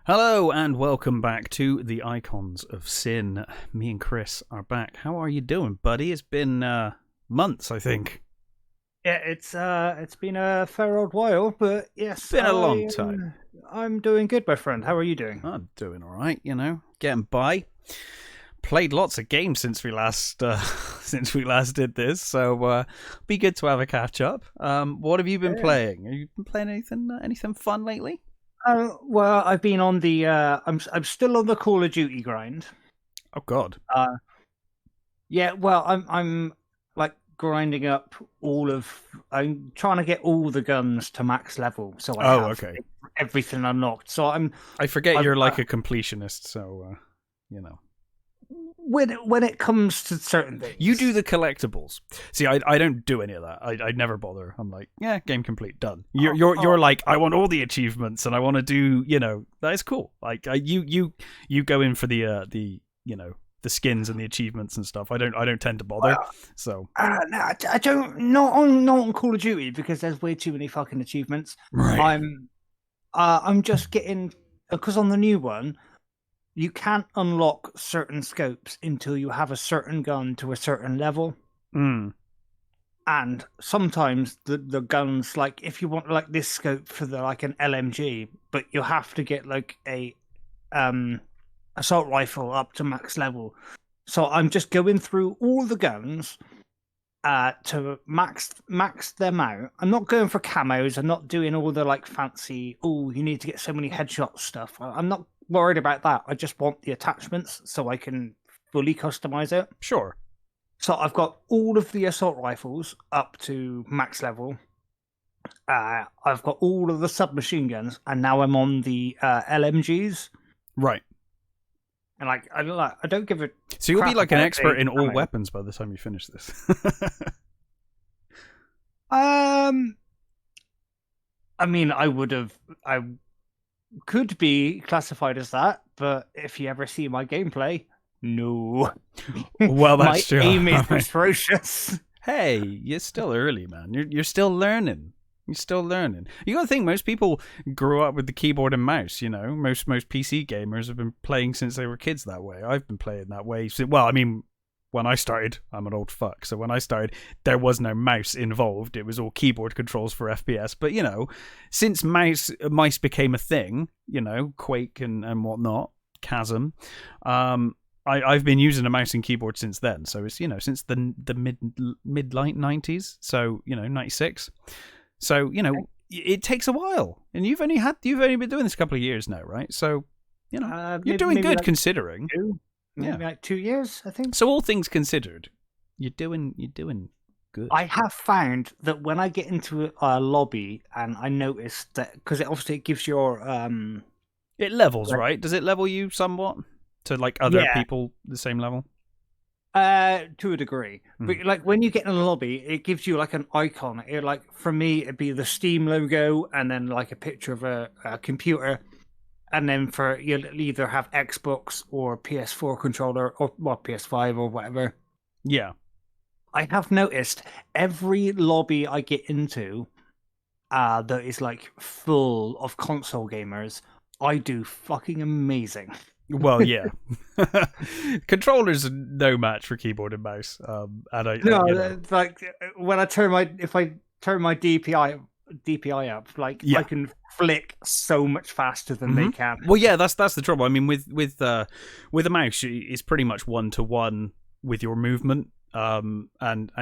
Hello and welcome back to the Icons of Sin. Me and Chris are back. How are you doing, buddy? It's been months, I think. Yeah, it's been a fair old while, but yes, Been a long time. I'm doing good, my friend. How are you doing? I'm doing all right, getting by. Played lots of games since we last since we last did this, so be good to have a catch up. What have you been Yeah. playing? Have you been playing anything fun lately? Well, I've been on the I'm still on the Call of Duty grind. Oh God. Yeah, well, I'm like grinding up I'm trying to get all the guns to max level, so I Oh, have okay. everything unlocked. So I forget I've you're like a completionist, so you know. when it comes to certain You things. do the collectibles. See, I don't do any of that. I never bother. I'm like, yeah, game complete, done. You're like, I want all the achievements and I want to do, that is cool. Like you go in for the skins and the achievements and stuff. I don't tend to bother. So No, I don't. Not on Call of Duty because there's way too many fucking achievements. right. I'm just getting because on the new one you can't unlock certain scopes until you have a certain gun to a certain level, Mm. and sometimes the guns like if you want like this scope for the like an LMG, but you have to get like a um assault rifle up to max level. So I'm just going through all the guns to max them out. I'm not going for camos. I'm not doing all the like fancy. Oh, you need to get so many headshots stuff. I'm not worried about that. I just want the attachments so I can fully customize it. Sure. So I've got all of the assault rifles up to max level. I've got all of the submachine guns, and now I'm on the LMGs. Right. And I don't give a So you'll be crap like an about expert the in all camo. weapons by the time you finish this. Um, I mean, I could be classified as that, but if you ever see my gameplay, no. Well, My that's true. aim is atrocious. Hey, you're still early, man. You're still learning. You're still learning. You got to think most people grew up with the keyboard and mouse. Most PC gamers have been playing since they were kids that way. I've been playing that way. Well, I mean, when I started, I'm an old fuck. So when I started, there was no mouse involved. It was all keyboard controls for FPS. But since mice became a thing, Quake and whatnot, Chasm, I've been using a mouse and keyboard since then. So it's since the mid late 90s. So 96. So it takes a while, and you've only been doing this a couple of years now, right? So you're doing Maybe good like considering. maybe like 2 years, I think. So all things considered, you're doing good. I have found that when I get into a lobby and I notice that because it gives your It levels, like right? Does it level you somewhat to like other yeah people the same level? to a degree, but Mm. like when you get in a lobby, it gives you like an icon. It like for me, it'd be the Steam logo and then like a picture of a computer, and then for you'll either have Xbox or PS4 controller or well PS5 or whatever. Yeah. I have noticed every lobby I get into that is like full of console gamers, I do fucking amazing. Well, yeah. Controllers are no match for keyboard and mouse. And No, it's like when if I turn my DPI up, like I yeah. can flick so much faster than they Mhm. can. Well, yeah, that's the trouble. I mean, with a mouse, it's pretty much 1-to-1 with your movement, and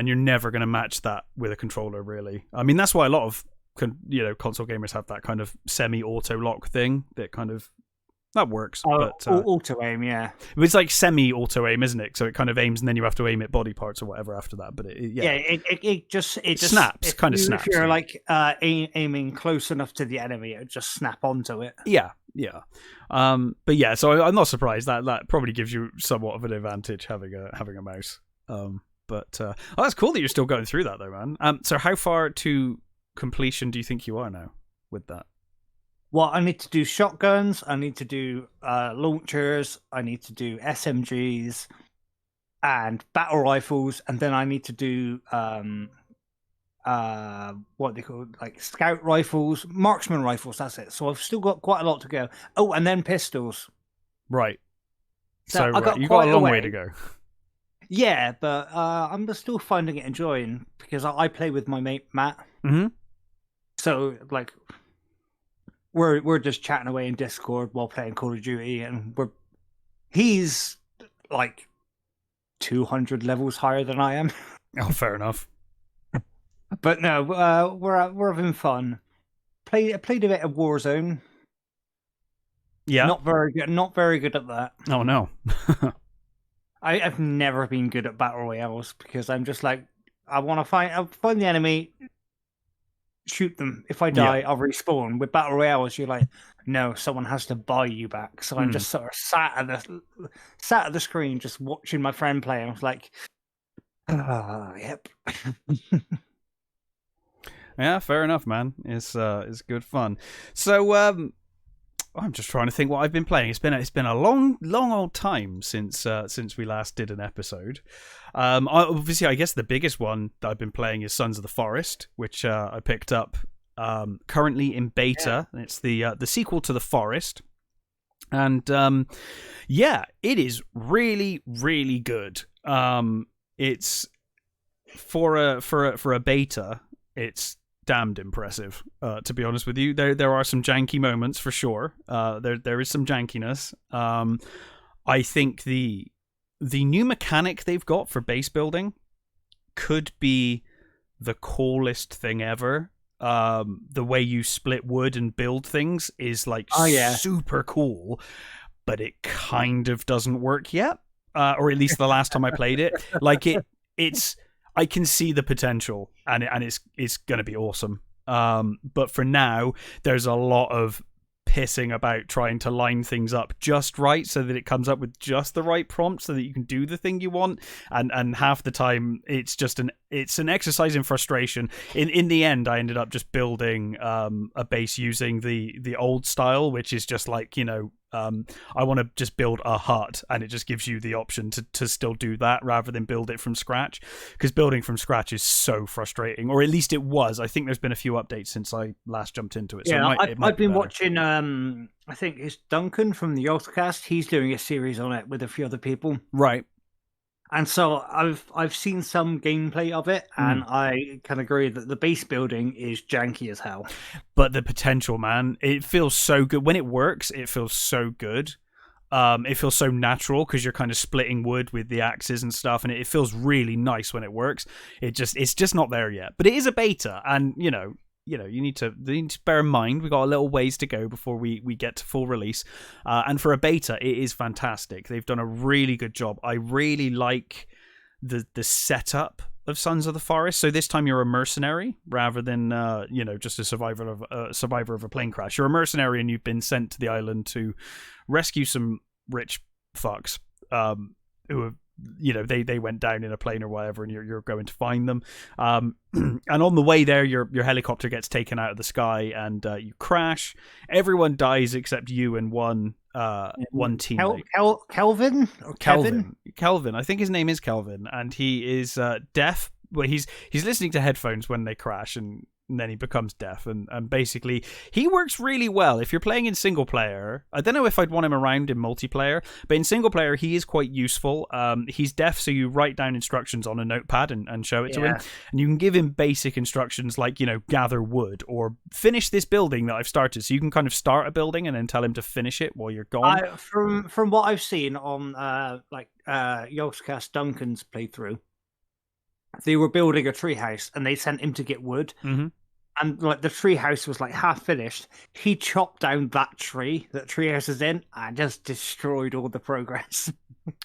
you're never going to match that with a controller, really. I mean, that's why a lot of console gamers have that kind of semi-auto lock thing that works, but Auto aim, yeah. it's like semi-auto aim, isn't it? So it kind of aims, and then you have to aim at body parts or whatever after that. But Yeah, it just snaps, kind of snaps. If you're Yeah. like aiming close enough to the enemy, it would just snap onto it. Yeah, yeah. But yeah, so I'm not surprised that probably gives you somewhat of an advantage having a mouse. But that's cool that you're still going through that though, man. So how far to completion do you think you are now with that? Well, I need to do shotguns. I need to do launchers. I need to do SMGs and battle rifles, and then I need to do what they call like scout rifles, marksman rifles. That's it. So I've still got quite a lot to go. Oh, and then pistols. Right. So I got you got quite a a long way way. to go. Yeah, but I'm still finding it enjoying because I play with my mate Matt. Mm-hmm. So like we're just chatting away in Discord while playing Call of Duty, and he's like 200 levels higher than I am. Oh, fair enough. But no, we're having fun. Played a bit of Warzone. Yeah. Not very good. Not very good at that. Oh no. I've never been good at battle royales because I'm just like I'll find the enemy, shoot them. If I die, I'll respawn. With battle royales, you're like, no, someone has to buy you back. So I'm just sort of sat at the screen, just watching my friend play. And I was like, yep. Yeah, fair enough, man. It's good fun. So I'm just trying to think what I've been playing. It's been a long old time since we last did an episode. Obviously, I guess the biggest one that I've been playing is Sons of the Forest, which I picked up currently in beta. Yeah. It's the sequel to The Forest, and yeah, it is really really good. It's for a beta. It's damned impressive, to be honest with you. There are some janky moments for sure. There is some jankiness. I think the new mechanic they've got for base building could be the coolest thing ever. The way you split wood and build things is like super cool, but it kind of doesn't work yet, or at least the last time I played it. Like it's. I can see the potential, and it's going to be awesome. But for now, there's a lot of pissing about trying to line things up just right so that it comes up with just the right prompt so that you can do the thing you want. And half the time, it's just an exercise in frustration. In the end, I ended up just building a base using the old style, which is just like, I want to just build a hut, and it just gives you the option to still do that rather than build it from scratch, because building from scratch is so frustrating, or at least it was. I think there's been a few updates since I last jumped into it. So yeah, I've been better. watching. I think it's Duncan from the Yoltcast. He's doing a series on it with a few other people. Right. And so I've seen some gameplay of it, and I can agree that the base building is janky as hell. But the potential, man, it feels so good. When it works, it feels so good. It feels so natural because you're kind of splitting wood with the axes and stuff, and it feels really nice when it works. It's just not there yet. But it is a beta, and you need to bear in mind we got a little ways to go before we get to full release. And for a beta, it is fantastic. They've done a really good job. I really like the setup of Sons of the Forest. So this time you're a mercenary rather than just a survivor of a plane crash. You're a mercenary, and you've been sent to the island to rescue some rich fucks who have, they went down in a plane or whatever, and you're going to find them. And on the way there, your helicopter gets taken out of the sky, and you crash. Everyone dies except you and one teammate. Kelvin or Kevin? Kelvin. I think his name is Kelvin, and he is deaf. Well, he's listening to headphones when they crash, and then he becomes deaf, and basically he works really well if you're playing in single player. I don't know if I'd want him around in multiplayer, but in single player he is quite useful. He's deaf, so you write down instructions on a notepad and show it to him, and you can give him basic instructions like, gather wood or finish this building that I've started. So you can kind of start a building and then tell him to finish it while you're gone. From what I've seen on Yoltcast Duncan's playthrough, they were building a treehouse, and they sent him to get wood. Mm-hmm. And like the treehouse was like half finished. He chopped down that tree that treehouse is in, and just destroyed all the progress.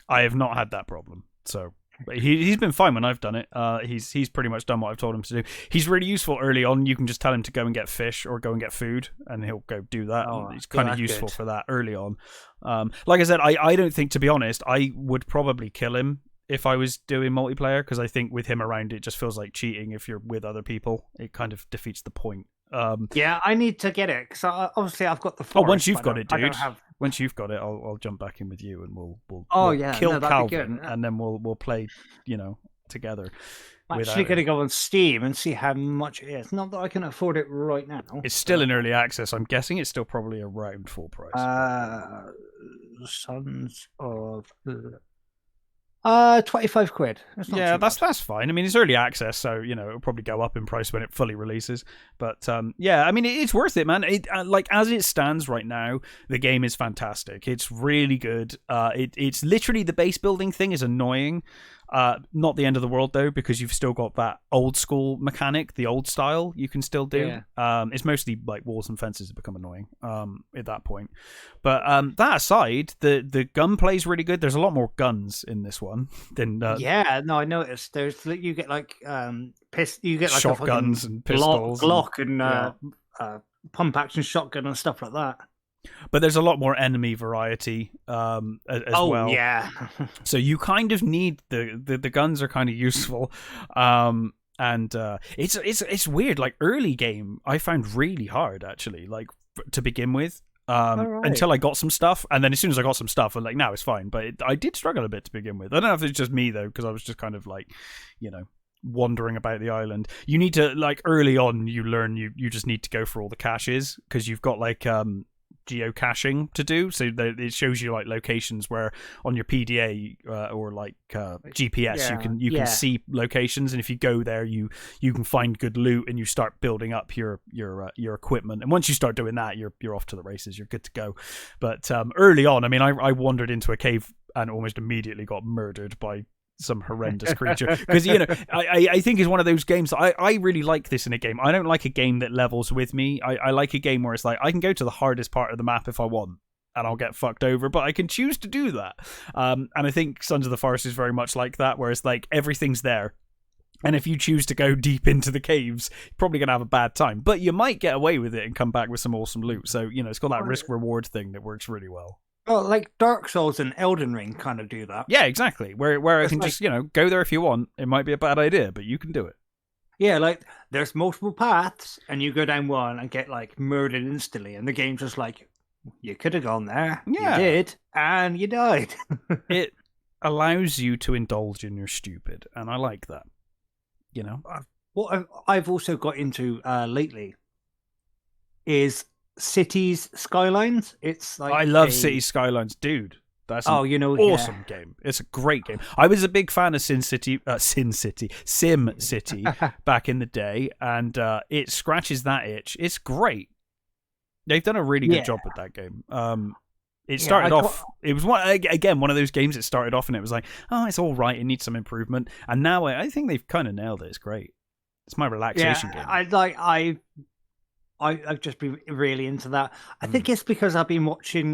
I have not had that problem, so he's been fine when I've done it. He's pretty much done what I've told him to do. He's really useful early on. You can just tell him to go and get fish or go and get food, and he'll go do that. He's kind of useful for that early on. Like I said, I don't think, to be honest, I would probably kill him if I was doing multiplayer, because I think with him around, it just feels like cheating. If you're with other people, it kind of defeats the point. Yeah, I need to get it, because obviously I've got the forest. Once you've got it, dude. Once you've got it, I'll jump back in with you, and we'll kill Calvin, and then we'll play, together. I'm without actually going to it. go on Steam and see how much it is. Not that I can afford it right now. It's still in early access. I'm guessing it's still probably around full price. Sons of 25 quid. That's not Yeah, too bad. that's fine. I mean, it's early access, so it'll probably go up in price when it fully releases. But yeah, I mean, it's worth it, man. It like as it stands right now, the game is fantastic. It's really good. It's literally the base building thing is annoying. Not the end of the world though, because you've still got that old school mechanic, the old style you can still do. Yeah. It's mostly like walls and fences have become annoying at that point. But that aside, the gunplay is really good. There's a lot more guns in this one than Yeah, no, I noticed. You get like you get like shotguns a and pistols, Glock and yeah. pump action shotgun and stuff like that. But there's a lot more enemy variety as well. Yeah. So you kind of need the guns are kind of useful. And it's weird. Like early game, I found really hard actually, like to begin with. Right. Until I got some stuff, and then as soon as I got some stuff, I'm like, now it's fine. But I did struggle a bit to begin with. I don't know if it's just me though, because I was just kind of like, wandering about the island. You need to like early on, you learn you just need to go for all the caches because you've got like geocaching to do, so it shows you like locations where on your PDA or like GPS you can see locations, and if you go there you can find good loot and you start building up your equipment, and once you start doing that you're off to the races, you're good to go. But early on, I mean, I wandered into a cave and almost immediately got murdered by some horrendous creature because I think it's one of those games I really like this in a game. I don't like a game that levels with me. I like a game where it's like I can go to the hardest part of the map if I want and I'll get fucked over, but I can choose to do that. And I think Sons of the Forest is very much like that, where it's like everything's there, and if you choose to go deep into the caves, you're probably going to have a bad time, but you might get away with it and come back with some awesome loot. So it's got that risk reward thing that works really well. Well, like Dark Souls and Elden Ring kind of do that. Yeah, exactly. Where I can just, go there if you want. It might be a bad idea, but you can do it. Yeah, like there's multiple paths and you go down one and get like murdered instantly, and the game's just like, you could have gone there. Yeah. You did, and you died. It allows you to indulge in your stupid, and I like that. What I've also got into lately is Cities Skylines. It's like I love City Skylines, dude. That's an awesome game. It's a great game. I was a big fan of Sim City back in the day, and it scratches that itch. It's great. They've done a really good job with that game. It started off. It was one of those games that started off and it was like, oh, it's all right. It needs some improvement, and now I think they've kind of nailed it. It's great. It's my relaxation game. I've just been really into that. I think it's because I've been watching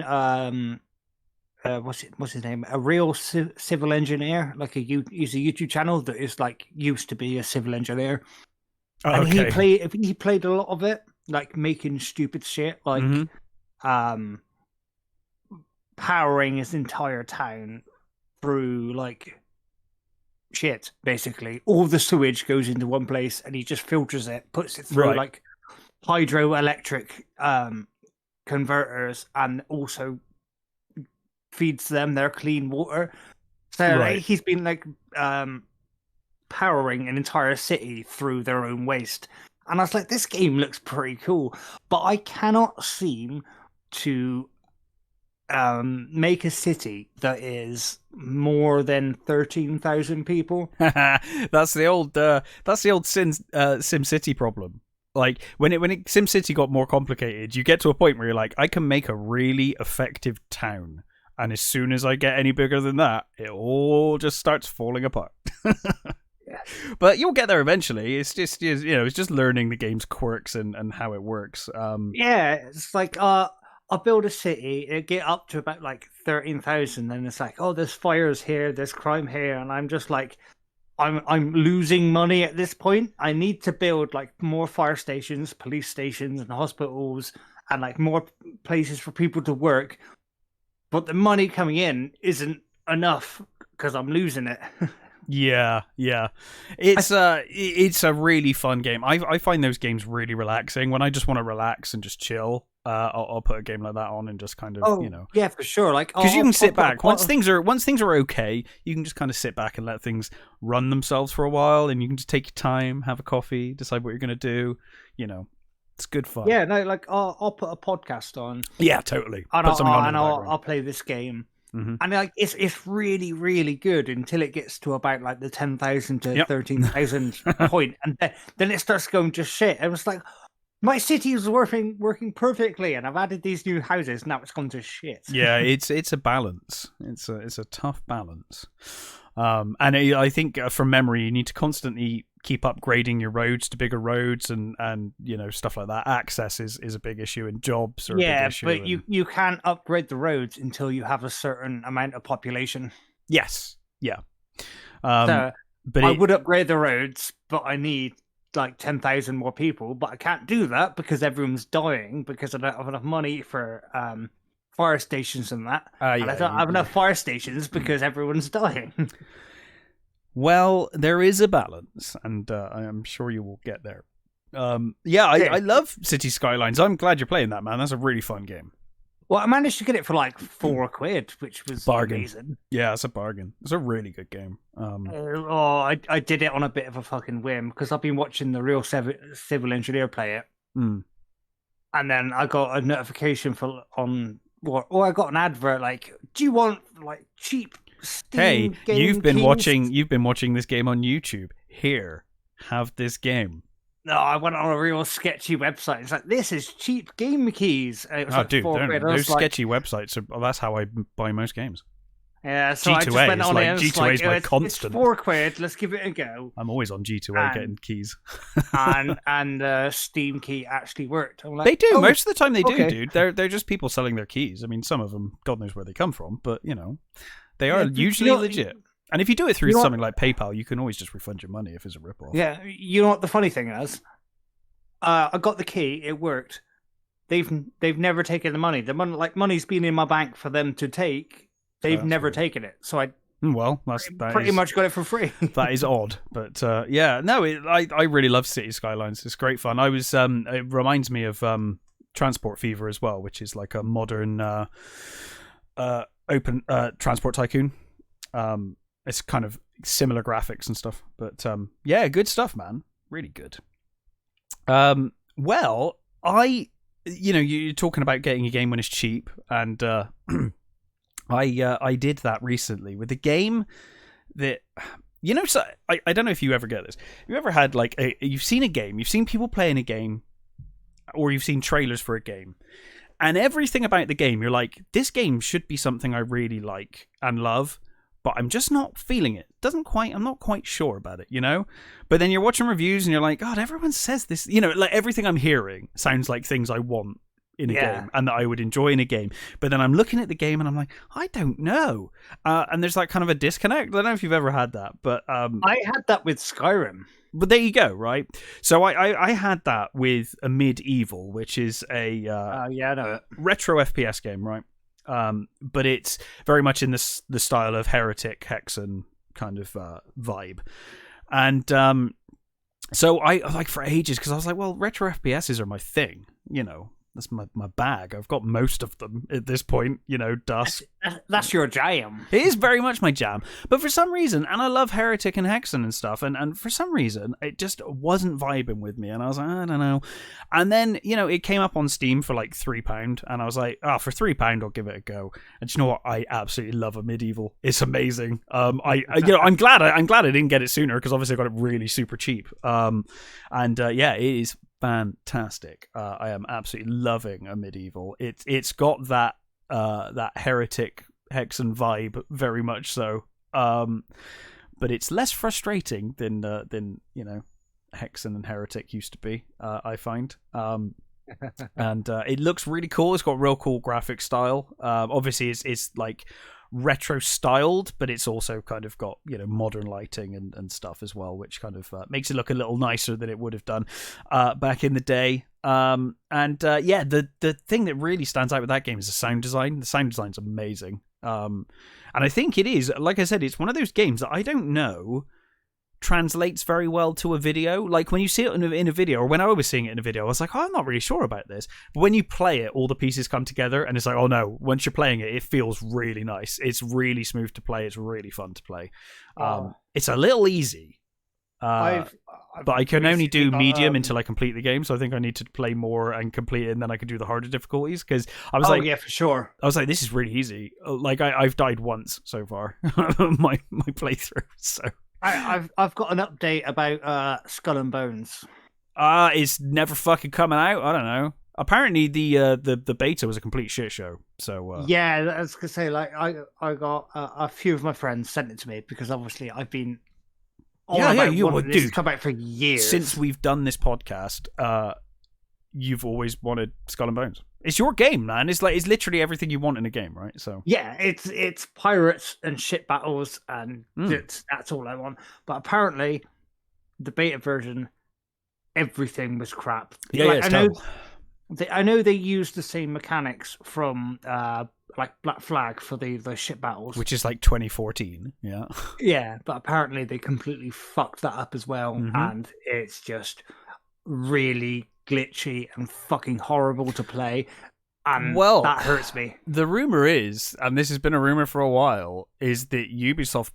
what's his name? A real civil engineer, like he's a YouTube channel that is like used to be a civil engineer, and he played a lot of it, like making stupid shit, like powering his entire town through like shit. Basically, all the sewage goes into one place, and he just filters it, puts it through like hydroelectric converters, and also feeds them their clean water. So he's been like powering an entire city through their own waste, and I was like, this game looks pretty cool, but I cannot seem to make a city that is more than 13,000 people. That's the old SimCity problem. Like when SimCity got more complicated, you get to a point where you're like, I can make a really effective town, and as soon as I get any bigger than that, it all just starts falling apart. But you'll get there eventually. It's just it's just learning the game's quirks and how it works. It's like I'll build a city, it get up to about like 13,000, and it's like, oh, there's fires here, there's crime here, and I'm just like, I'm losing money at this point. I need to build like more fire stations, police stations, and hospitals, and like more places for people to work. But the money coming in isn't enough because I'm losing it. Yeah, yeah. It's a really fun game. I find those games really relaxing. When I just want to relax and just chill, I'll put a game like that on and just kind of, Oh, yeah, for sure. Like, because you can sit put a back once things are okay. You can just kind of sit back and let things run themselves for a while, and you can just take your time, have a coffee, decide what you're gonna do. It's good fun. Yeah, no, like I'll put a podcast on. Yeah, totally. And Put something on in the background. I'll play this game. Mhm. And like it's really, really good until it gets to about like the 10,000 to 13,000 point, and then it starts going to shit. It was like, my city is working perfectly, and I've added these new houses. Now it's gone to shit. Yeah, it's a balance. It's a tough balance. And I think from memory, you need to constantly keep upgrading your roads to bigger roads, and stuff like that. Access is a big issue, and jobs are a big issue. But you can't upgrade the roads until you have a certain amount of population. Yes, yeah. But I would upgrade the roads, but I need like 10,000 more people. But I can't do that because everyone's dying because I don't have enough money for fire stations and that. And I don't have enough fire stations because everyone's dying. Well, there is a balance, and I am sure you will get there. I love City Skylines. I'm glad you're playing that, man. That's a really fun game. Well, I managed to get it for like £4, which was bargain. Amazing. Yeah, it's a bargain. It's a really good game. I did it on a bit of a fucking whim because I've been watching the real civil engineer play it, and then I got a notification I got an advert like, "Do you want like cheap Steam game you've been keys?" watching this game on YouTube. Here, have this game. No, I went on a real sketchy website. It's like, this is cheap game keys. And it was like dude, £4. those sketchy websites that's how I buy most games. Yeah, so G2A I just went on like, it. And G2A is my constant. It's £4. Let's give it a go. I'm always on G2A getting keys. and Steam key actually worked. I'm like, they do most of the time. They do, dude. They're just people selling their keys. I mean, some of them, God knows where they come from, but they are usually legit. And if you do it through something like PayPal, you can always just refund your money if it's a ripoff. Yeah, you know what the funny thing is? I got the key. It worked. They've never taken the money. The money's been in my bank for them to take. They've never taken it. So I pretty much got it for free. That is odd, but I really love City Skylines. It's great fun. I was it reminds me of Transport Fever as well, which is like a modern open transport tycoon. It's kind of similar graphics and stuff, but good stuff, man. Really good. Well, you're talking about getting a game when it's cheap, and I did that recently with a game that So I don't know if you ever get this. Have you ever had like you've seen a game, you've seen people playing a game, or you've seen trailers for a game, and everything about the game, you're like, this game should be something I really like and love, but I'm just not feeling it. I'm not quite sure about it, But then you're watching reviews and you're like, God, everyone says this, like everything I'm hearing sounds like things I want in a game and that I would enjoy in a game. But then I'm looking at the game and I'm like, I don't know. And there's like kind of a disconnect. I don't know if you've ever had that, but I had that with Skyrim. But there you go, right? So I had that with a Medieval, which is a I know it. retro FPS game, right? But it's very much in the style of Heretic, Hexen kind of vibe. And so I like for ages, because I was like, well, retro FPSs are my thing, That's my bag. I've got most of them at this point, Dust. That's your jam. It is very much my jam. But for some reason, and I love Heretic and Hexen and stuff, and for some reason, it just wasn't vibing with me. And I was like, I don't know. And then, it came up on Steam for like £3, and I was like, for £3, I'll give it a go. And you know what? I absolutely love a Medieval. It's amazing. I'm glad I didn't get it sooner, because obviously I got it really super cheap. It is fantastic. I am absolutely loving a Medieval. It's got that Heretic Hexen vibe, very much so. But it's less frustrating than Hexen and Heretic used to be, I find. And it looks really cool. It's got real cool graphic style. Obviously it's like retro styled, but it's also kind of got modern lighting and stuff as well, which kind of makes it look a little nicer than it would have done back in the day. The thing that really stands out with that game is the sound design. The sound design's amazing. And I think it is, like I said, it's one of those games that I don't know translates very well to a video. Like when you see it in a video, or when I was seeing it in a video, I was like, oh, I'm not really sure about this. But when you play it, all the pieces come together, and it's like, oh no, once you're playing it, it feels really nice. It's really smooth to play. It's really fun to play. It's a little easy. But I can only do medium until I complete the game, so I think I need to play more and complete it, and then I can do the harder difficulties. Because I was yeah, for sure. I was like, this is really easy. Like I've died once so far, my playthrough. So I've got an update about Skull and Bones. It's never fucking coming out. I don't know. Apparently the beta was a complete shit show. So yeah, I was gonna say, like I got a few of my friends sent it to me because obviously I've been you would do come back for years since we've done this podcast. You've always wanted Skull and Bones. It's your game, man. It's literally everything you want in a game, right? So yeah, it's pirates and ship battles, and that's all I want. But apparently, the beta version, everything was crap. Yeah, it's terrible. I know they used the same mechanics from like Black Flag for the ship battles, which is like 2014. Yeah, yeah, but apparently they completely fucked that up as well, and it's just really glitchy and fucking horrible to play. And that hurts me. The rumor is, and this has been a rumor for a while, is that Ubisoft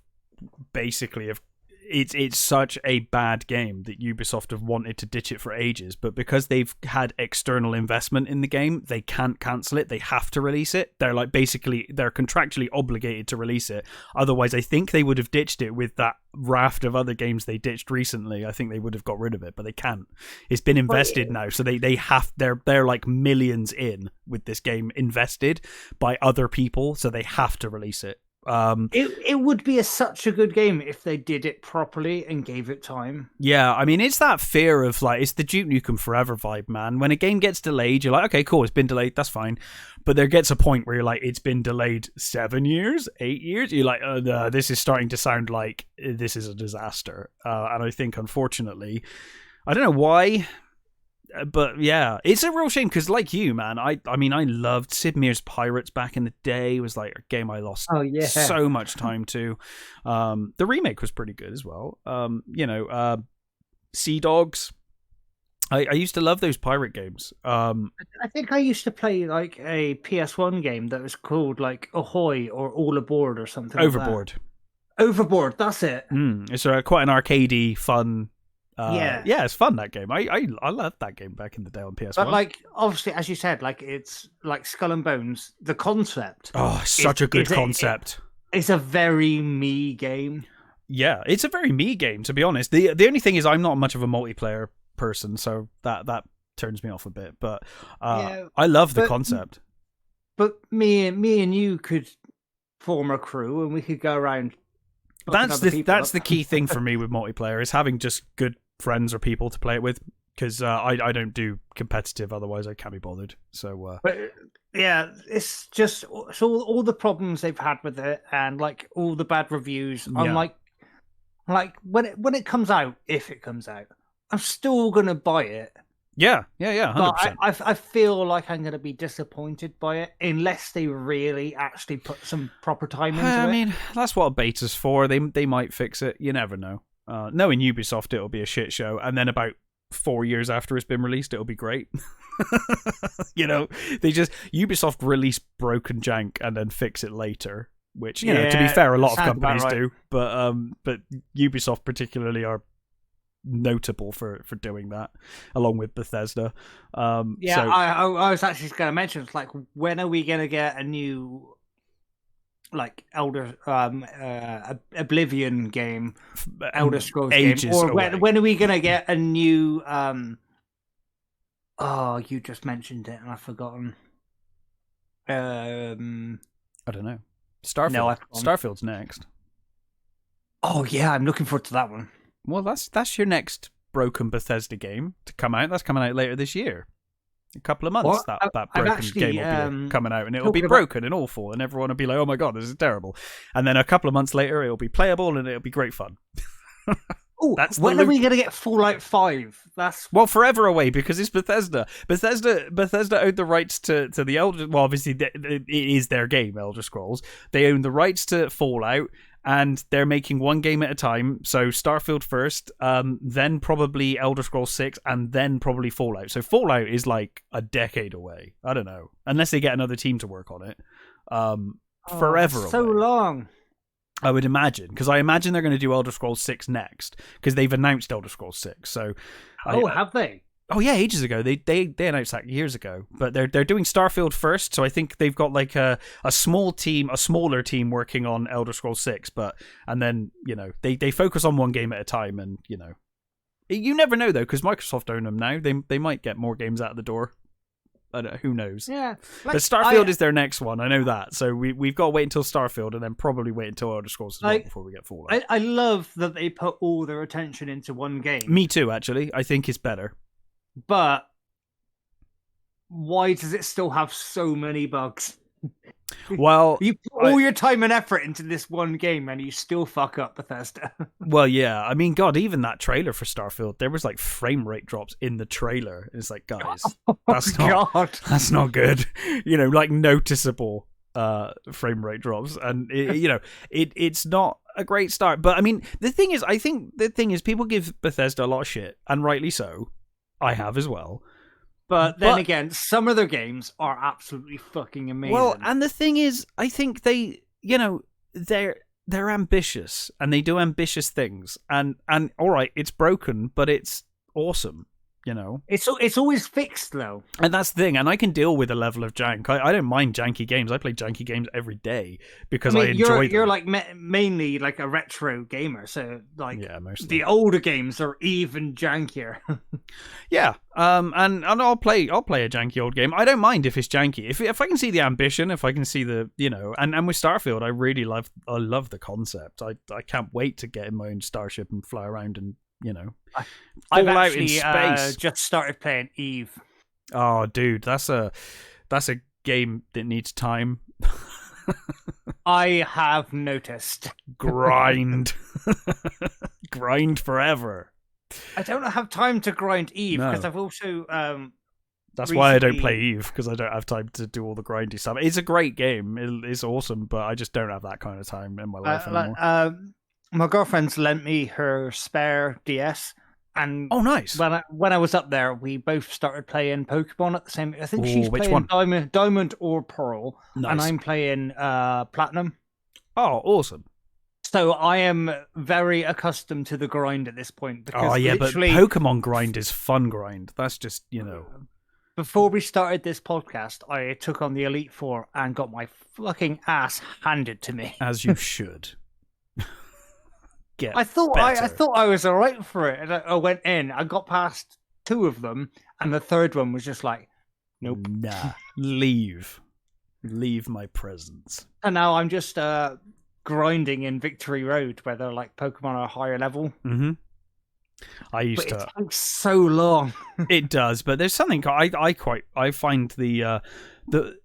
basically have. It's such a bad game that Ubisoft have wanted to ditch it for ages, but because they've had external investment in the game, they can't cancel it. They have to release it. They're contractually obligated to release it. Otherwise, I think they would have ditched it with that raft of other games they ditched recently. I think they would have got rid of it, but they can't. It's been invested now, so they're like millions in with this game invested by other people, so they have to release it. It would be such a good game if they did it properly and gave it time. Yeah, I mean, it's that fear of like, it's the Duke Nukem Forever vibe, man. When a game gets delayed, you're like, okay, cool, it's been delayed, that's fine. But there gets a point where you're like, it's been delayed 7 years, 8 years. You're like, no, this is starting to sound like this is a disaster. And I think, unfortunately, I don't know why. But yeah, it's a real shame because, like you, man, I mean, I loved Sid Meier's Pirates back in the day. It was like a game I lost so much time to. The remake was pretty good as well. Sea Dogs. I used to love those pirate games. I think I used to play like a PS1 game that was called like Ahoy or All Aboard or something. Overboard. Like that. Overboard, that's it. It's quite an arcadey, fun. Yeah, it's fun, that game. I loved that game back in the day on PS1. But like, obviously, as you said, like it's like Skull and Bones. The concept. Oh, such a good concept. It's a very me game. Yeah, it's a very me game, to be honest. The only thing is I'm not much of a multiplayer person, so that turns me off a bit. But I love the concept. But me and you could form a crew and we could go around. That's the key thing for me with multiplayer, is having just good friends or people to play it with, because I don't do competitive, otherwise I can't be bothered. So but yeah, it's just all the problems they've had with it, and like all the bad reviews. I'm like when it comes out, if it comes out, I'm still gonna buy it. Yeah, 100%. But I feel like I'm going to be disappointed by it unless they really actually put some proper time into it. I mean, that's what a beta's for. They might fix it. You never know. Knowing Ubisoft, it'll be a shit show, and then about 4 years after it's been released, it'll be great. Ubisoft release broken jank and then fix it later, which to be fair, a lot of companies do. But Ubisoft particularly are notable for doing that, along with Bethesda. I was actually going to mention, it's like, when are we going to get a new like Oblivion game, Elder Scrolls game, or when are we going to get a new you just mentioned it and I've forgotten. I don't know. Starfield's next. Oh yeah, I'm looking forward to that one. Well, that's your next broken Bethesda game to come out. That's coming out later this year. A couple of months, that broken game will be coming out, and it'll be broken and awful, and everyone will be like, oh my god, this is terrible. And then a couple of months later, it'll be playable, and it'll be great fun. Oh, That's the when are loop. we gonna get Fallout 5? That's Well, forever away because it's Bethesda. Bethesda owned the rights to the Elder. Well, obviously it is their game, Elder Scrolls. They own the rights to Fallout, and they're making one game at a time. So Starfield first, then probably Elder Scrolls 6, and then probably Fallout. So Fallout is like a decade away. I don't know, unless they get another team to work on it. Forever so away. long. I would imagine, because I imagine they're going to do Elder Scrolls 6 next, because they've announced Elder Scrolls 6. So, Have they? Oh yeah, ages ago. They announced that years ago. But they're doing Starfield first, so I think they've got like a smaller team working on Elder Scrolls 6. And then they focus on one game at a time, and you never know though, because Microsoft own them now. They might get more games out the door. I don't know, who knows? Yeah, but Starfield is their next one. I know that. So we've got to wait until Starfield, and then probably wait until Elder Scrolls as well before we get Fallout. I love that they put all their attention into one game. Me too, actually. I think it's better. But why does it still have so many bugs? Well, you put all your time and effort into this one game, and you still fuck up Bethesda. Well, yeah. I mean, God, even that trailer for Starfield, there was like frame rate drops in the trailer. It's like, guys, that's not good. Like noticeable frame rate drops, and it's not a great start. But I mean, I think the thing is, people give Bethesda a lot of shit, and rightly so. I have as well. But then again, some of their games are absolutely fucking amazing. Well, and the thing is, I think they, they're ambitious, and they do ambitious things, and all right, it's broken, but it's awesome. It's always fixed though, and that's the thing. And I can deal with a level of jank. I don't mind janky games. I play janky games every day because I enjoy them. You're like mainly like a retro gamer, so like mostly. The older games are even jankier. Yeah, and I'll play a janky old game. I don't mind if it's janky. If I can see the ambition, if I can see the and with Starfield, I love the concept. I can't wait to get in my own starship and fly around and I've fall out actually in space. Just started playing Eve. Oh, dude, that's a game that needs time. I have noticed. Grind forever. I don't have time to grind Eve because I've also that's why I don't play Eve, because I don't have time to do all the grindy stuff. It's a great game. It's awesome, but I just don't have that kind of time in my life anymore. My girlfriend's lent me her spare DS, and oh, nice. When I was up there, we both started playing Pokemon at the same. I think she's which playing one? Diamond or Pearl, nice. And I'm playing Platinum. Oh, awesome! So I am very accustomed to the grind at this point. Because but Pokemon grind is fun grind. That's just Before we started this podcast, I took on the Elite Four and got my fucking ass handed to me. As you should. I thought I was all right for it, and I went in. I got past 2 of them, and the third one was just like, nope, nah, leave my presence. And now I'm just grinding in Victory Road, where they're like Pokemon are higher level. Mm-hmm. It takes so long. It does, but there's something I find the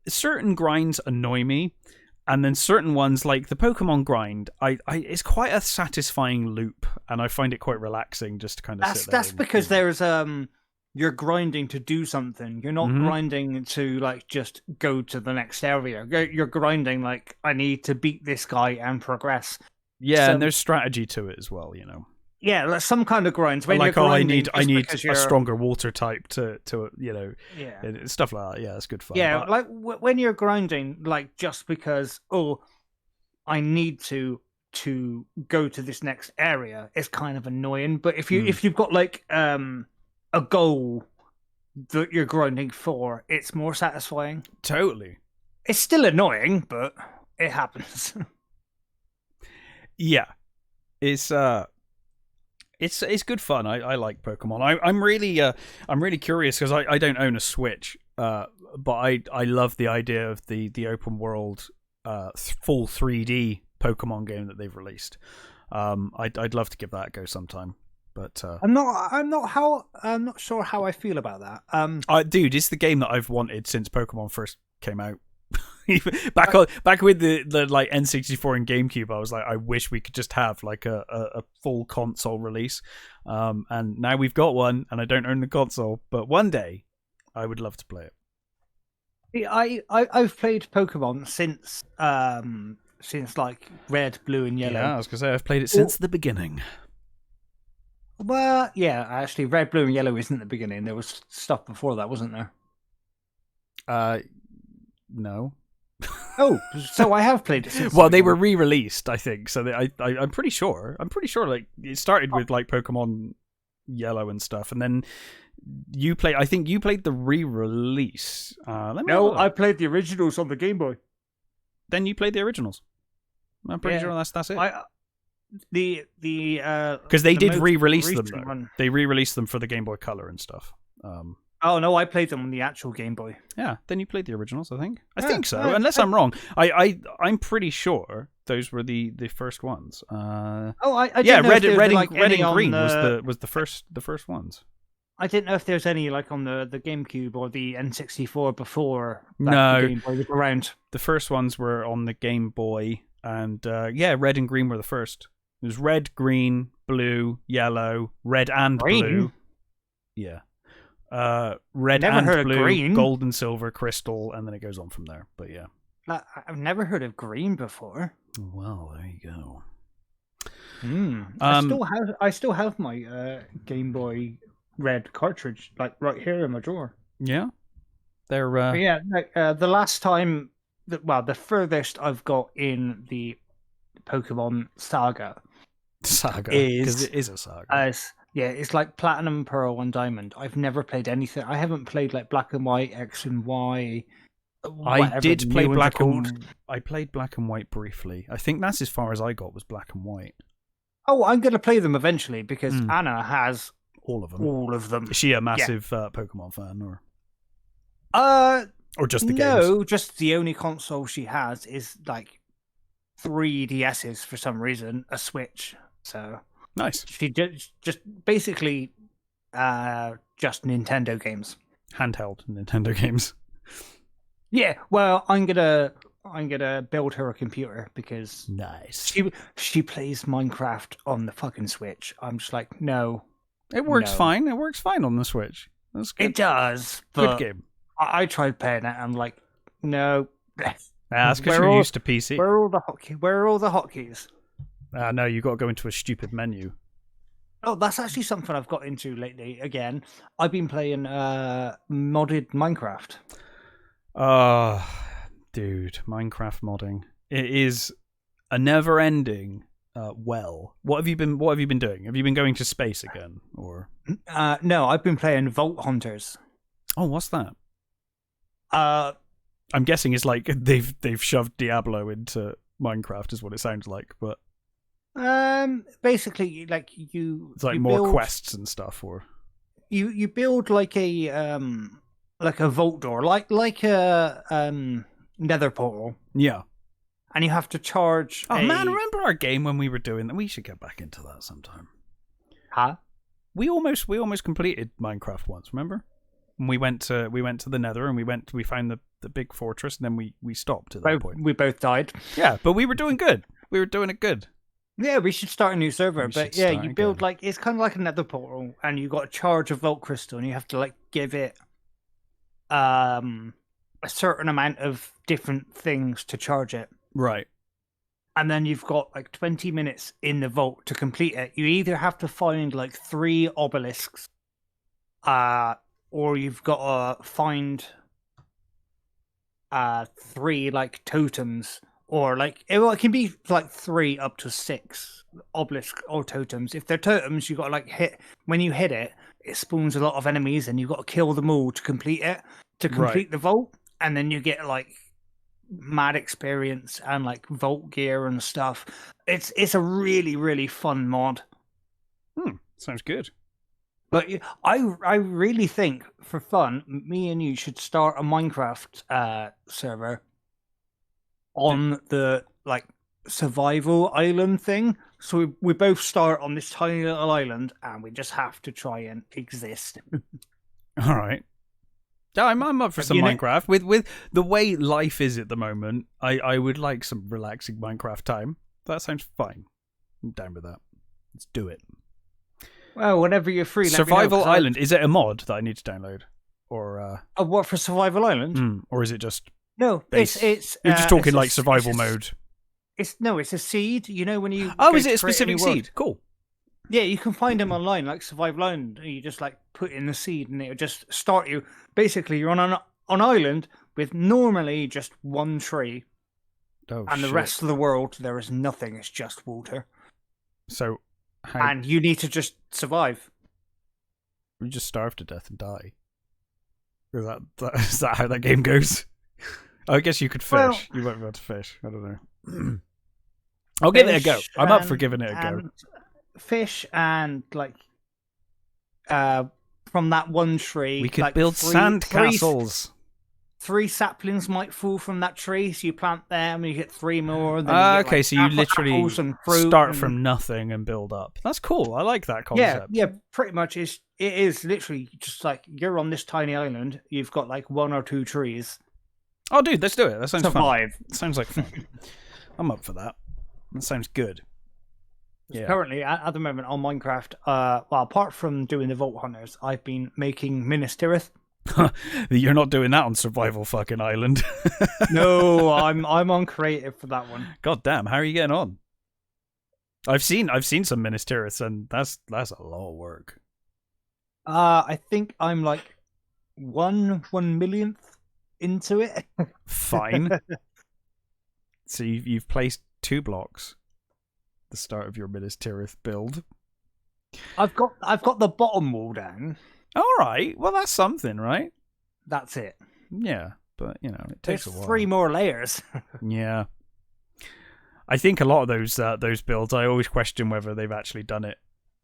certain grinds annoy me. And then certain ones, like the Pokemon grind, it's quite a satisfying loop, and I find it quite relaxing just to kind of sit there. That's because there's you're grinding to do something. You're not grinding to like just go to the next area. You're grinding like, I need to beat this guy and progress. Yeah, and there's strategy to it as well, Yeah, like some kind of grinds. When like, you're I need a stronger water type to stuff like that. Yeah, it's good fun. Yeah, like when you're grinding, like just because I need to go to this next area, it's kind of annoying. But if you've got like a goal that you're grinding for, it's more satisfying. Totally. It's still annoying, but it happens. Yeah, it's good fun. I like Pokemon. I'm really curious because I don't own a Switch, but I love the idea of the open world full 3D Pokemon game that they've released. I'd love to give that a go sometime. But I'm not sure how I feel about that. Dude, it's the game that I've wanted since Pokemon first came out. back with the like N64 and GameCube, I was like, I wish we could just have like a full console release. And now we've got one, and I don't own the console, but one day I would love to play it. I've played Pokemon since like Red, Blue, and Yellow. Yeah, I was gonna say I've played it since the beginning. Well, yeah, actually, Red, Blue, and Yellow isn't the beginning. There was stuff before that, wasn't there? No. Oh, so I have played it since. Well, they were re-released, I think. So I'm pretty sure. I'm pretty sure. Like it started with like Pokemon Yellow and stuff, and then you play. I think you played the re-release. No, I played the originals on the Game Boy. Then you played the originals. I'm pretty sure that's it. Because they did re-release them. Though. They re-released them for the Game Boy Color and stuff. Oh no, I played them on the actual Game Boy. Yeah, then you played the originals, I think. I think so, unless I'm wrong. I'm pretty sure those were the first ones. I yeah, red and green was the first ones. I didn't know if there's any like on the GameCube or the N64 before no, the Game Boy was around. The first ones were on the Game Boy, and red and green were the first. It was red, green, blue, yellow, red and blue. Yeah. Red never and heard blue, of green. Gold and silver, crystal, and then it goes on from there. But yeah, I've never heard of green before. Well, there you go. I still have my Game Boy Red cartridge, like right here in my drawer. Yeah, they're the last time, the furthest I've got in the Pokemon saga because it is a saga. It's like Platinum, Pearl, and Diamond. I've never played anything. I haven't played like Black and White, X and Y. I did play Black and I played Black and White briefly. I think that's as far as I got was Black and White. Oh, I'm going to play them eventually because Anna has all of them. All of them. Is she a massive Pokemon fan or just the games? No, just the only console she has is like 3 DSs for some reason, a Switch. So nice. She just basically just Nintendo games. Handheld Nintendo games. Yeah, well, I'm gonna build her a computer because nice. She plays Minecraft on the fucking Switch. I'm just like, no. It works fine. It works fine on the Switch. That's good. It does. Good game. I tried playing it. I'm like, no. That's because you're used to PC. Where are all the hotkeys? No, you got to go into a stupid menu. Oh, that's actually something I've got into lately. Again, I've been playing modded Minecraft. Dude, Minecraft modding. It is a never-ending what have you been doing? Have you been going to space again or no, I've been playing Vault Hunters. Oh, what's that? I'm guessing it's like they've shoved Diablo into Minecraft is what it sounds like, but basically like it's like more quests and stuff, or you build like a vault door, like a nether portal. Yeah. And you have to charge. Oh man, remember our game when we were doing that? We should get back into that sometime. Huh? We almost completed Minecraft once, remember? And we went to the Nether and we found the big fortress and then we stopped at that point. We both died. Yeah, but we were doing good. We were doing it good. Yeah, we should start a new server. But yeah, you build like it's kind of like a nether portal, and you got to charge a vault crystal, and you have to like give it a certain amount of different things to charge it. Right. And then you've got like 20 minutes in the vault to complete it. You either have to find like 3 obelisks, or you've got to find 3 like totems, or like it can be like 3 up to 6 obelisks or totems. If they're totems, you got to like hit. When you hit it, it spawns a lot of enemies, and you've got to kill them all to complete it. To complete the vault, and then you get like mad experience and like vault gear and stuff. It's a really, really fun mod. Sounds good. But I really think for fun, me and you should start a Minecraft server on the like survival island thing. So we both start on this tiny little island and we just have to try and exist. All right. Yeah, I'm up for some Minecraft. With the way life is at the moment, I would like some relaxing Minecraft time. That sounds fine. I'm down with that. Let's do it. Well, whenever you're free, Survival let me know, Island. Is it a mod that I need to download? Or what, for Survival Island? Or is it just No, base? it's You're just talking like survival mode. It's a seed. You know when you is it a specific seed? Cool. Yeah, you can find them online, like Survival Island. You just like put in the seed, and it'll just start you. Basically, you're on an island with normally just one tree, and the rest of the world there is nothing. It's just water. So, and you need to just survive. You just starve to death and die. Is that how that game goes? I guess you could fish. Well, you might be able to fish. I don't know. I'll give it a go. I'm up for giving it a go. Fish and from that one tree, we could build sand castles. 3 saplings might fall from that tree, so you plant them, and you get 3 more. Okay, so you literally start from nothing and build up. That's cool. I like that concept. Yeah, pretty much. It is literally just like you're on this tiny island. You've got like 1 or 2 trees. Oh, dude, let's do it. That sounds fun. Sounds like fun. I'm up for that. That sounds good. Yeah. Currently, at the moment on Minecraft, well, apart from doing the Vault Hunters, I've been making Minas Tirith. You're not doing that on Survival fucking Island. No, I'm on creative for that one. God damn, how are you getting on? I've seen some Minas Tiriths, and that's a lot of work. I think I'm like 1/1,000,000th into it. Fine. So you've placed 2 blocks. The start of your Minas Tirith build. I've got the bottom wall down. All right. Well, that's something, right? That's it. Yeah, but it takes There's a while. 3 more layers. Yeah. I think a lot of those builds, I always question whether they've actually done it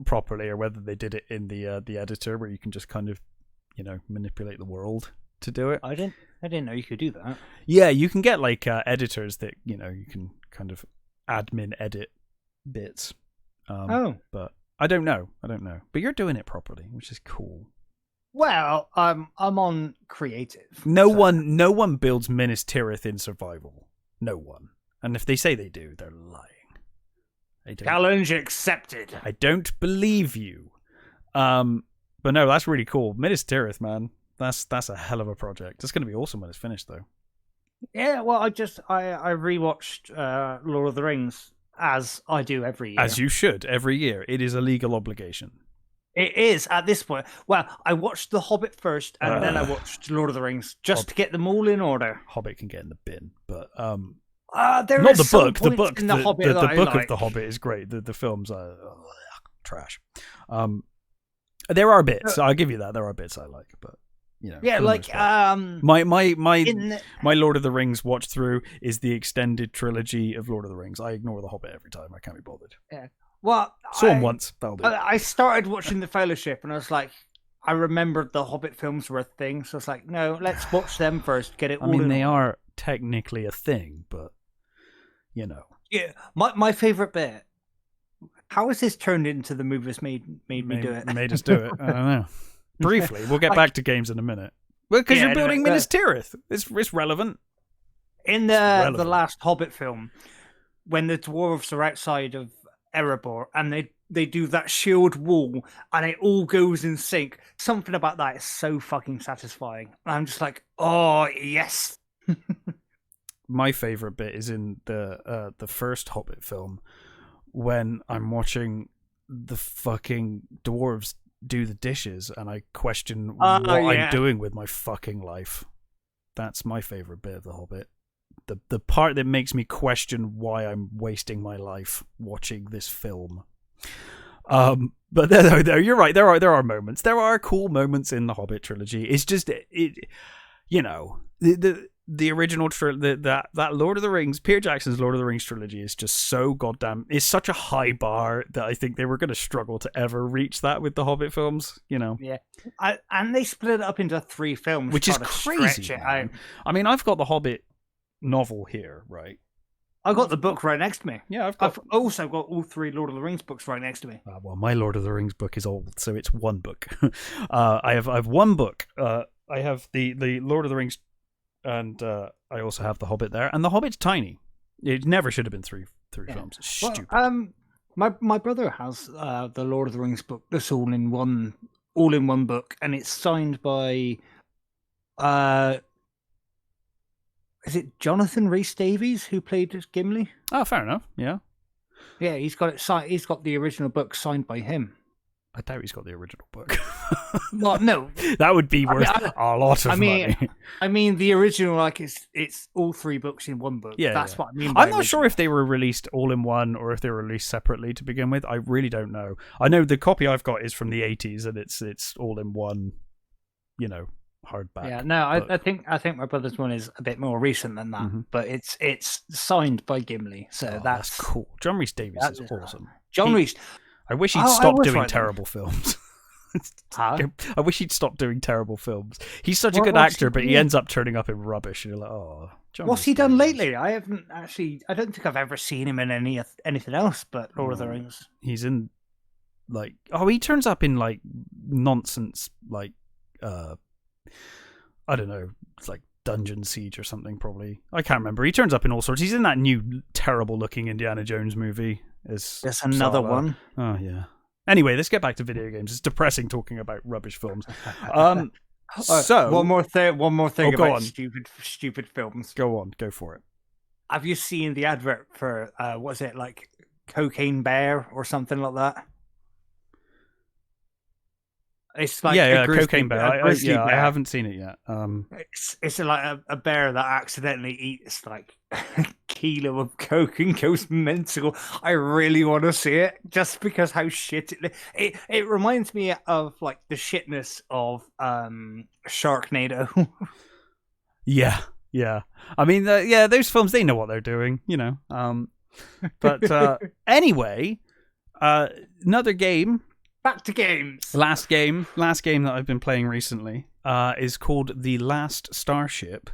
properly or whether they did it in the editor where you can just kind of, manipulate the world to do it. I didn't know you could do that. Yeah, you can get like editors that you can kind of admin edit bits. But I don't know. But you're doing it properly, which is cool. Well, I'm on creative. No one builds Minas Tirith in survival. No one. And if they say they do, they're lying. Challenge accepted. I don't believe you. But no, that's really cool. Minas Tirith, man. That's a hell of a project. It's going to be awesome when it's finished, though. Yeah, well, I rewatched Lord of the Rings, as I do every year. As you should, every year. It is a legal obligation. It is, at this point. Well, I watched The Hobbit first, and then I watched Lord of the Rings, just to get them all in order. Hobbit can get in the bin, but... there not is the some book. The book, in the Hobbit the that book I like. of the Hobbit is great. The films are trash. There are bits. I'll give you that. There are bits I like, but yeah, like my Lord of the Rings watch through is the extended trilogy of Lord of the Rings. I ignore the Hobbit every time. I can't be bothered. Yeah. Well, saw them once. That'll do. I started watching The Fellowship, and I was like, I remembered the Hobbit films were a thing, so I was like, no, let's watch them first. Get it. I mean, they are technically a thing, but Yeah, my favorite bit. How has this turned into the movies made me do it? Made us do it. I don't know. Briefly, we'll get back to games in a minute. Well, because you're building Minas Tirith. It's relevant. In the last Hobbit film, when the dwarves are outside of Erebor and they do that shield wall and it all goes in sync, something about that is so fucking satisfying. I'm just like, oh yes. My favorite bit is in the first Hobbit film when I'm watching the fucking dwarves do the dishes and I question what I'm doing with my fucking life. That's my favorite bit of the Hobbit. The part that makes me question why I'm wasting my life watching this film. But there, you're right. There are moments. There are cool moments in the Hobbit trilogy. It's just the original that Lord of the Rings, Peter Jackson's Lord of the Rings trilogy is just so goddamn. It's such a high bar that I think they were going to struggle to ever reach that with the Hobbit films. Yeah, and they split it up into 3 films, which is crazy. I mean, I've got the Hobbit novel here, right? I've got the book right next to me. Yeah, I've also got all 3 Lord of the Rings books right next to me. Well, my Lord of the Rings book is old, so it's one book. I have one book. I have the Lord of the Rings, and I also have the Hobbit there, and the Hobbit's tiny. It never should have been three films. It's stupid. My brother has the Lord of the Rings book. That's all in one book, and it's signed by is it Jonathan Rhys-Davies who played as Gimli? Oh, fair enough. Yeah. Yeah, he's got it signed. He's got the original book signed by him. I doubt he's got the original book. Well, no, that would be worth a lot of money. I mean, the original, like it's all 3 books in one book. Yeah, that's what I mean. I'm not sure if they were released all in one or if they were released separately to begin with. I really don't know. I know the copy I've got is from the 80s and it's all in one, hardback. Yeah, no, I think my brother's one is a bit more recent than that, but it's signed by Gimli, so that's cool. John Rhys-Davies is awesome. John Rhys. I wish he'd stop doing terrible films. Huh? I wish he'd stop doing terrible films. He's such a good actor, but he ends up turning up in rubbish. And you're like, oh, John what's he done lately? I haven't actually. I don't think I've ever seen him in anything else but Lord of the Rings. He's in he turns up in nonsense, I don't know, it's like Dungeon Siege or something. Probably I can't remember. He turns up in all sorts. He's in that new terrible looking Indiana Jones movie. There's another one. Oh yeah. Anyway, let's get back to video games. It's depressing talking about rubbish films. So one more thing about on. stupid films. Go on, go for it. Have you seen the advert for what's it like, Cocaine Bear or something like that? It's like Cocaine Bear. I haven't seen it yet. It's like a bear that accidentally eats like a kilo of coke and goes mental. I really want to see it just because how shit it reminds me of like the shitness of Sharknado. Yeah. I mean, those films, they know what they're doing, But anyway, another game. Back to games. Last game that I've been playing recently is called The Last Starship,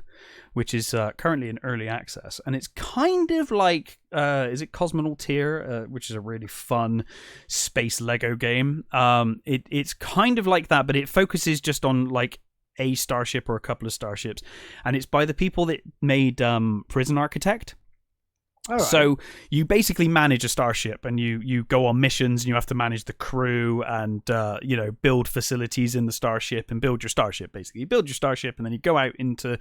which is currently in early access, and it's kind of like is it Cosmonauteer, which is a really fun space Lego game. It's kind of like that, but it focuses just on like a starship or a couple of starships, and it's by the people that made Prison Architect. Right. So you basically manage a starship, and you go on missions, and you have to manage the crew, and build facilities in the starship, and build your starship. Basically, you build your starship, and then you go out into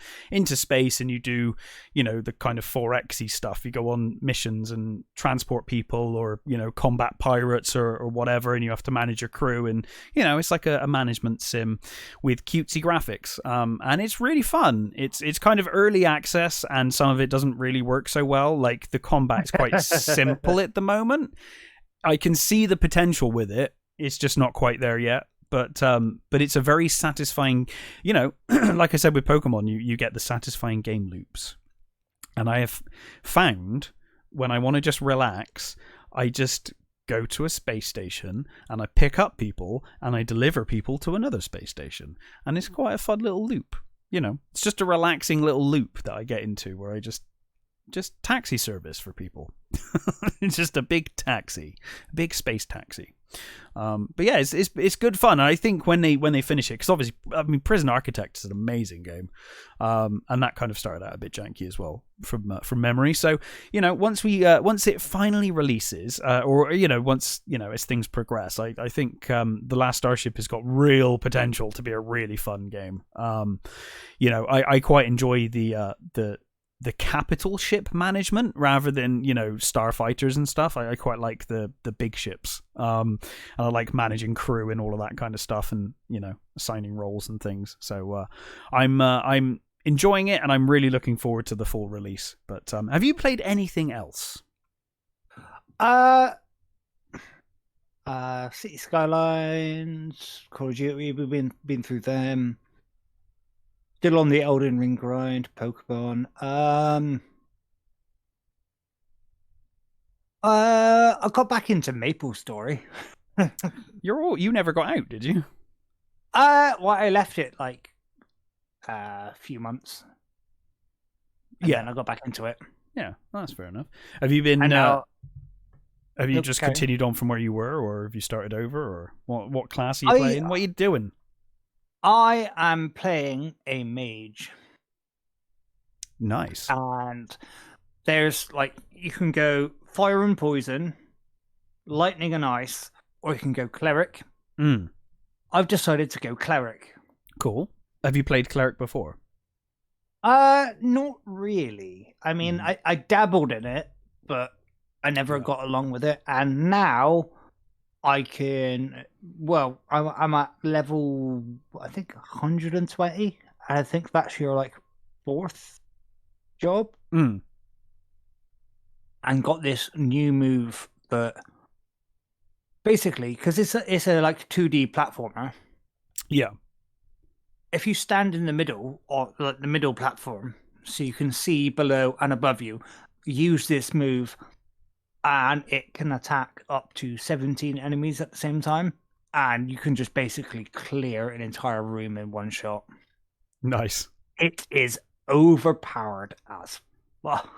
space, and you do the kind of 4X-y stuff. You go on missions and transport people, or combat pirates or whatever, and you have to manage your crew, and it's like a management sim with cutesy graphics, and it's really fun. It's kind of early access, and some of it doesn't really work so well. Like the combat's quite simple at the moment. I can see the potential with it. It's just not quite there yet. But it's a very satisfying, like I said with Pokemon, you get the satisfying game loops. And I have found when I want to just relax, I just go to a space station and I pick up people and I deliver people to another space station. And it's quite a fun little loop. It's just a relaxing little loop that I get into where I just taxi service for people. It's just a big space taxi. But yeah, it's good fun. And I think when they finish it, because obviously, I mean, Prison Architect is an amazing game, and that kind of started out a bit janky as well from memory. So once it finally releases, or once as things progress, I think The Last Starship has got real potential to be a really fun game. I quite enjoy the capital ship management rather than starfighters and stuff. I quite like the big ships, and I like managing crew and all of that kind of stuff, and assigning roles and things. So I'm enjoying it, and I'm really looking forward to the full release. But have you played anything else? City Skylines, Call of Duty, we've been through them. Still on the Elden Ring grind, Pokemon. I got back into MapleStory. You never got out, did you? I left it like a few months. And then I got back into it. Yeah, that's fair enough. Have you been? Have you just continued on from where you were, or have you started over, or what class are you playing? What are you doing? I am playing a mage, Nice. and there's like you can go fire and poison, lightning and ice, or you can go cleric. Mm. I've decided to go cleric. Cool. Have you played cleric before? Not really. I mean, Mm. I dabbled in it, but I never got along with it. And now I can. Well, I'm at level, I think 120. And I think that's your like fourth job, Mm. and got this new move that basically because it's a like 2D platformer. Yeah. If you stand in the middle or like the middle platform, so you can see below and above you, use this move, and it can attack up to 17 enemies at the same time, and you can just basically clear an entire room in one shot. Nice. It is overpowered as fuck.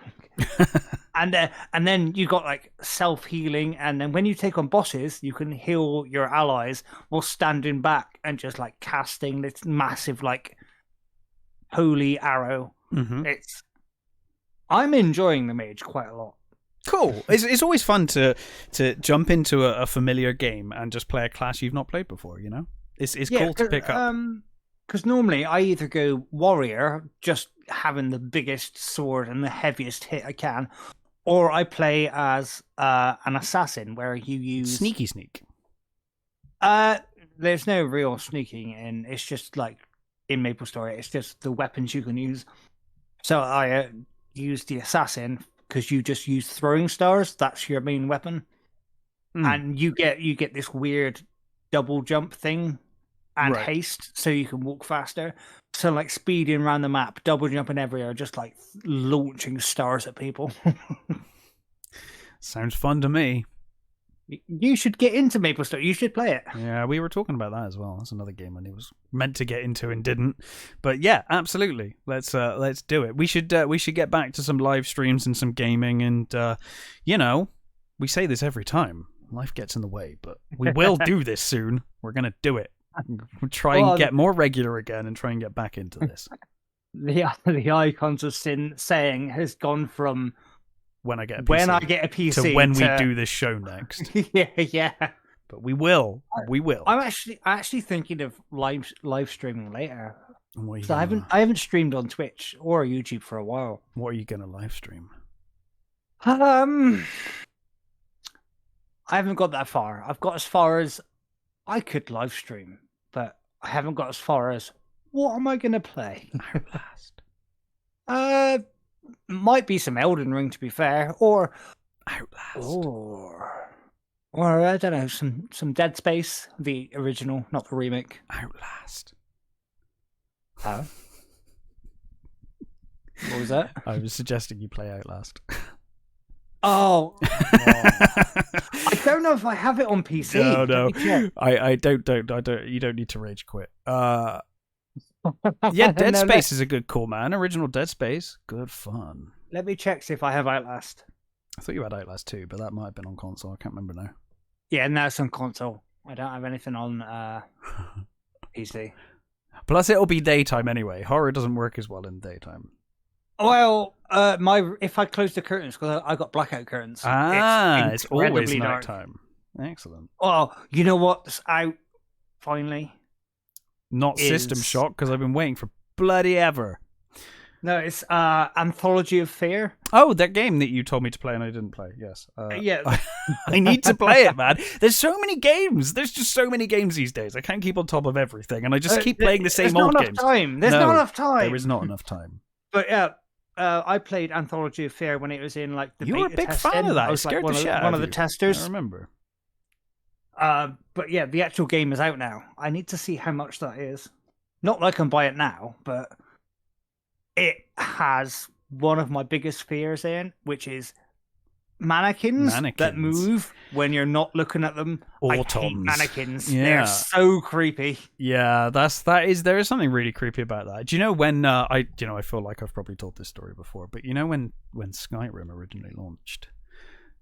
And then you got like self healing, and then when you take on bosses, you can heal your allies while standing back and just like casting this massive like holy arrow. Mm-hmm. I'm enjoying the mage quite a lot. Cool. It's always fun to jump into a familiar game and just play a class you've not played before. You know, it's cool to pick up. Because normally I either go warrior, just having the biggest sword and the heaviest hit I can, or I play as an assassin where you use Sneak. There's no real sneaking in. It's just like in MapleStory, it's just the weapons you can use. So I use the assassin because you just use throwing stars. That's your main weapon, and you get this weird double jump thing and haste, so you can walk faster. So like speeding around the map, double jumping everywhere, just like launching stars at people. Sounds fun to me. You should get into MapleStory. You should play it. Yeah, we were talking about that as well. That's another game I was meant to get into and didn't. But yeah, absolutely. Let's do it. We should get back to some live streams and some gaming. And we say this every time. Life gets in the way, but we will do this soon. We're gonna do it. We'll try and get more regular again and try and get back into this. The icons of sin saying has gone from when I get a PC, a PC to when we do this show next. yeah. But we will. I'm actually thinking of live streaming later. So I haven't streamed on Twitch or YouTube for a while. What are you gonna live stream? I haven't got that far. I've got as far as I could live stream, but I haven't got as far as what am I gonna play? Outlast. Might be some Elden Ring, to be fair, or Outlast, or I don't know, some Dead Space, the original, not the remake. Outlast. Oh, what was that? I was suggesting you play Outlast. Oh, I don't know if I have it on PC. No, I don't. You don't need to rage quit. Yeah, Dead Space is a good call, man. Original Dead Space, good fun. Let me check see if I have Outlast. I thought you had Outlast too, but that might have been on console. I can't remember now. Yeah, now it's on console. I don't have anything on PC. Plus, it'll be daytime anyway. Horror doesn't work as well in daytime. Well, if I close the curtains, because I got blackout curtains. It's always nighttime. Excellent. Oh, you know what's out finally? Not System Shock, because I've been waiting for bloody ever. No, it's Anthology of Fear. Oh, that game that you told me to play and I didn't play. Yes. Yeah. I need to play it, man. There's so many games. There's just so many games these days. I can't keep on top of everything, and I just keep playing the same old games. There's not enough time. There is not enough time. But yeah, I played Anthology of Fear when it was in like the You were a big fan of that. I was like one of the testers. I remember. But yeah, the actual game is out now. I need to see how much that is. Not that I can buy it now, but it has one of my biggest fears in, which is mannequins that move when you're not looking at them. Autons. I hate mannequins. Yeah. They're so creepy. Yeah, there is something really creepy about that. Do you know when I feel like I've probably told this story before, but you know when Skyrim originally launched,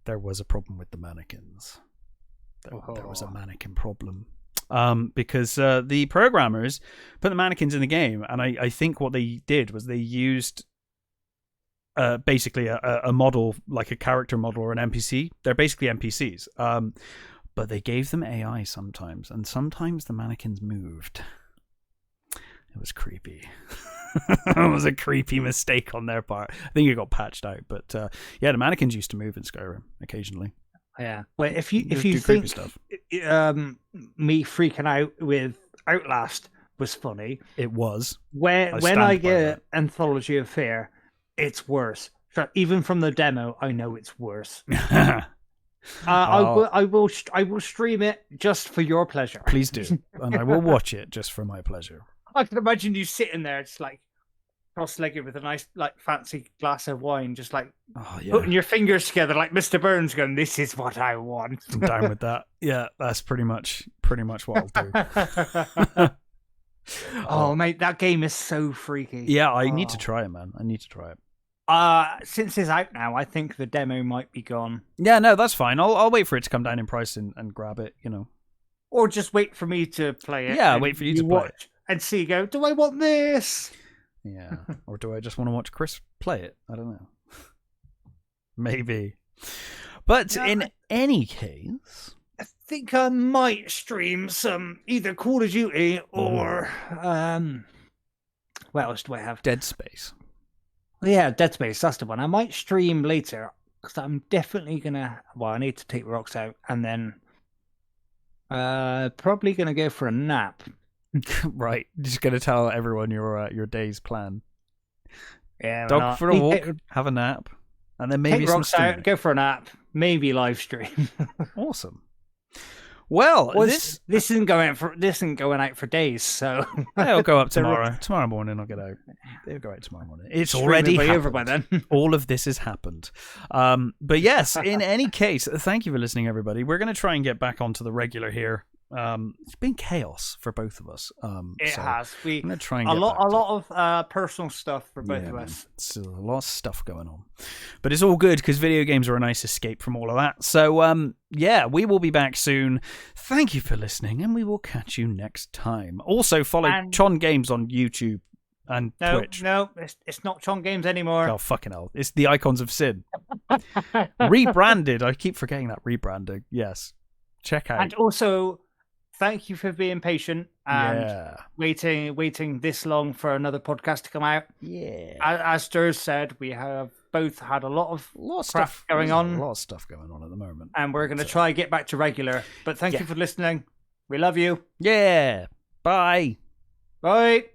there was a problem with the mannequins. There was a mannequin problem. because the programmers put the mannequins in the game, and I think what they did was they used basically a model, like a character model or an NPC. They're basically NPCs, but they gave them AI sometimes, and sometimes the mannequins moved. It was creepy. It was a creepy mistake on their part. I think it got patched out, but yeah, the mannequins used to move in Skyrim occasionally. Yeah. Well, if you think stuff. Me freaking out with Outlast was funny, it was. When I get Anthology of Fear, it's worse. So even from the demo, I know it's worse. I will stream it just for your pleasure. Please do, and I will watch it just for my pleasure. I can imagine you sitting there, just like cross-legged with a nice, like, fancy glass of wine, just like putting your fingers together, like Mr. Burns, going, "This is what I want." I'm down with that. Yeah, that's pretty much what I'll do. Oh, mate, that game is so freaky. Yeah, I need to try it, man. I need to try it. Since it's out now, I think the demo might be gone. Yeah, no, that's fine. I'll wait for it to come down in price and grab it, you know. Or just wait for me to play it. Yeah, wait for you to play it. And see, go, do I want this? Yeah. Or do I just want to watch Chris play it? I don't know. Maybe. But in any case, I think I might stream some either Call of Duty or what else do I have? Dead Space. Yeah, Dead Space, that's the one. I might stream later because I'm definitely gonna. Well, I need to take rocks out and then probably gonna go for a nap. Right, just gonna tell everyone your day's plan. Yeah, dog for a walk, have a nap, and then maybe take some rocks out, go for a nap, maybe live stream. Awesome. Well, this isn't going out for days, so it'll go up tomorrow. Tomorrow morning, I'll get out. It'll go out tomorrow morning. It's already over by then. All of this has happened. But yes, in any case, thank you for listening, everybody. We're going to try and get back onto the regular here. It's been chaos for both of us. It has. I'm gonna try and a lot of personal stuff for both of us. It's a lot of stuff going on, but it's all good because video games are a nice escape from all of that. So yeah, we will be back soon. Thank you for listening, and we will catch you next time. Also, follow Chon Games on YouTube and Twitch. No, it's not Chon Games anymore. Oh, fucking hell. It's the Icons of Sin. Rebranded. I keep forgetting that rebranding. Yes. Check out. And also, thank you for being patient and waiting this long for another podcast to come out. Yeah. As Durs said, we have both had a lot of stuff going on. A lot of stuff going on at the moment. And we're going to try and get back to regular. But thank you for listening. We love you. Yeah. Bye. Bye.